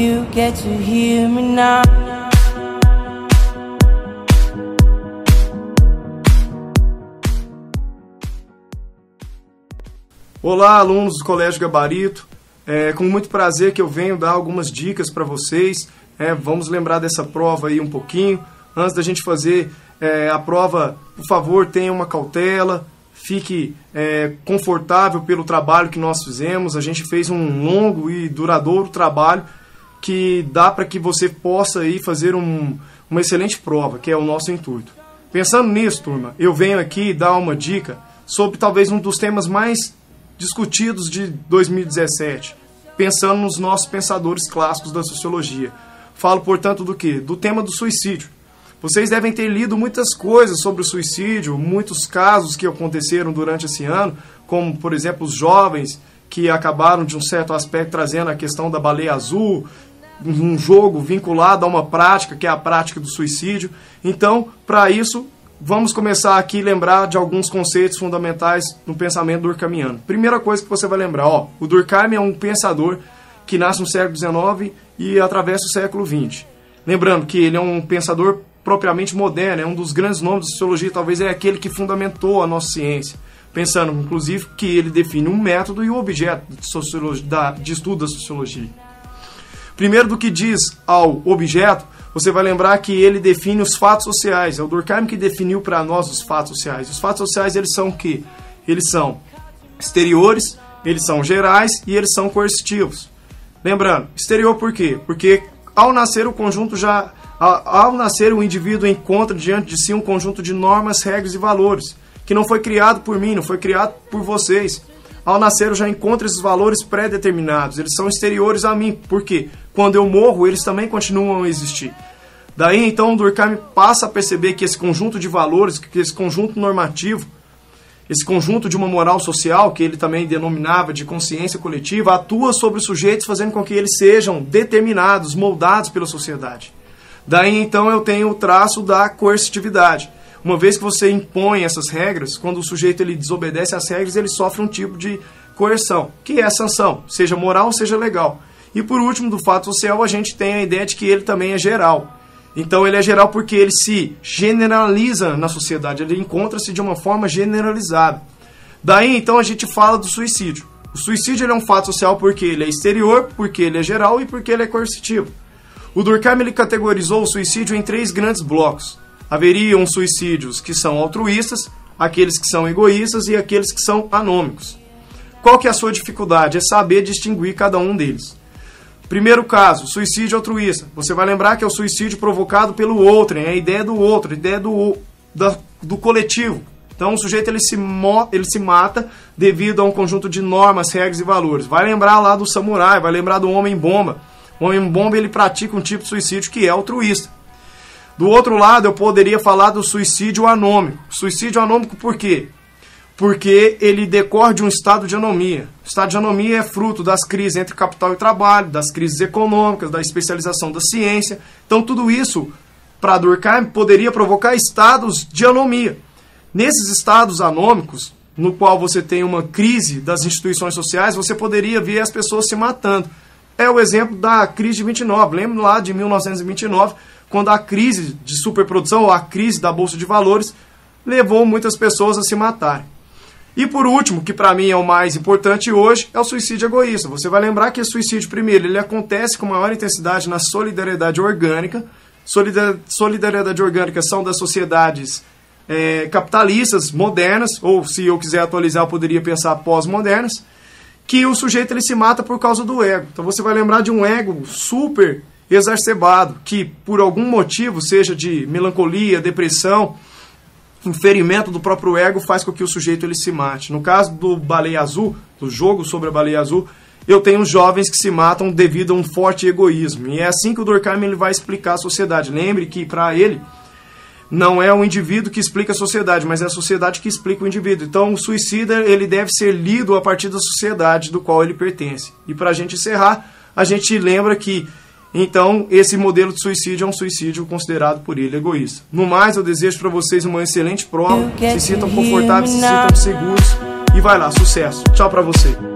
You get to hear me now. Olá, alunos do Colégio Gabarito. Com muito prazer que eu venho dar algumas dicas para vocês. Vamos lembrar dessa prova aí um pouquinho. Antes da gente fazer a prova, por favor, tenha uma cautela. Fique confortável pelo trabalho que nós fizemos. A gente fez um longo e duradouro trabalho que dá para que você possa aí fazer uma excelente prova, que é o nosso intuito. Pensando nisso, turma, eu venho aqui dar uma dica sobre talvez um dos temas mais discutidos de 2017, pensando nos nossos pensadores clássicos da sociologia. Falo, portanto, do quê? Do tema do suicídio. Vocês devem ter lido muitas coisas sobre o suicídio, muitos casos que aconteceram durante esse ano, como, por exemplo, os jovens que acabaram, de um certo aspecto, trazendo a questão da baleia azul, um jogo vinculado a uma prática, que é a prática do suicídio. Então, para isso, vamos começar aqui a lembrar de alguns conceitos fundamentais no pensamento durkheimiano. Primeira coisa que você vai lembrar, o Durkheim é um pensador que nasce no século XIX e atravessa o século XX. Lembrando que ele é um pensador propriamente moderno, é um dos grandes nomes da sociologia, talvez é aquele que fundamentou a nossa ciência. Pensando, inclusive, que ele define um método e um objeto de estudo da sociologia. Primeiro do que diz ao objeto, você vai lembrar que ele define os fatos sociais. É o Durkheim que definiu para nós os fatos sociais. Os fatos sociais, eles são o quê? Eles são exteriores, eles são gerais e eles são coercitivos. Lembrando, exterior por quê? Porque ao nascer o indivíduo encontra diante de si um conjunto de normas, regras e valores, que não foi criado por mim, não foi criado por vocês. Ao nascer eu já encontro esses valores pré-determinados, eles são exteriores a mim, porque quando eu morro eles também continuam a existir. Daí então o Durkheim passa a perceber que esse conjunto de valores, que esse conjunto normativo, esse conjunto de uma moral social, que ele também denominava de consciência coletiva, atua sobre os sujeitos fazendo com que eles sejam determinados, moldados pela sociedade. Daí então eu tenho o traço da coercitividade. Uma vez que você impõe essas regras, quando o sujeito ele desobedece às regras, ele sofre um tipo de coerção, que é a sanção, seja moral, seja legal. E por último, do fato social, a gente tem a ideia de que ele também é geral. Então ele é geral porque ele se generaliza na sociedade, ele encontra-se de uma forma generalizada. Daí então a gente fala do suicídio. O suicídio ele é um fato social porque ele é exterior, porque ele é geral e porque ele é coercitivo. O Durkheim ele categorizou o suicídio em 3 grandes blocos. Haveriam suicídios que são altruístas, aqueles que são egoístas e aqueles que são anômicos. Qual que é a sua dificuldade? É saber distinguir cada um deles. Primeiro caso, suicídio altruísta. Você vai lembrar que é o suicídio provocado pelo outro, é a ideia do outro, a ideia do coletivo. Então o sujeito ele se mata devido a um conjunto de normas, regras e valores. Vai lembrar lá do samurai, vai lembrar do homem-bomba. O homem-bomba ele pratica um tipo de suicídio que é altruísta. Do outro lado, eu poderia falar do suicídio anômico. Suicídio anômico por quê? Porque ele decorre de um estado de anomia. O estado de anomia é fruto das crises entre capital e trabalho, das crises econômicas, da especialização da ciência. Então, tudo isso, para Durkheim, poderia provocar estados de anomia. Nesses estados anômicos, no qual você tem uma crise das instituições sociais, você poderia ver as pessoas se matando. É o exemplo da crise de 29. Lembro lá de 1929, quando a crise de superprodução, ou a crise da Bolsa de Valores, levou muitas pessoas a se matarem. E por último, que para mim é o mais importante hoje, é o suicídio egoísta. Você vai lembrar que o suicídio, primeiro, ele acontece com maior intensidade na solidariedade orgânica. Solidariedade orgânica são das sociedades capitalistas, modernas, ou se eu quiser atualizar, eu poderia pensar pós-modernas, que o sujeito ele se mata por causa do ego. Então você vai lembrar de um ego super exacerbado, que por algum motivo, seja de melancolia, depressão, um ferimento do próprio ego, faz com que o sujeito ele se mate. No caso do Baleia Azul, do jogo sobre a Baleia Azul, eu tenho jovens que se matam devido a um forte egoísmo. E é assim que o Durkheim ele vai explicar a sociedade. Lembre que para ele não é o indivíduo que explica a sociedade, mas é a sociedade que explica o indivíduo. Então o suicida ele deve ser lido a partir da sociedade do qual ele pertence. E para a gente encerrar, a gente lembra que então, esse modelo de suicídio é um suicídio considerado por ele egoísta. No mais, eu desejo para vocês uma excelente prova. Se sintam confortáveis, se sintam seguros. E vai lá, sucesso. Tchau para você.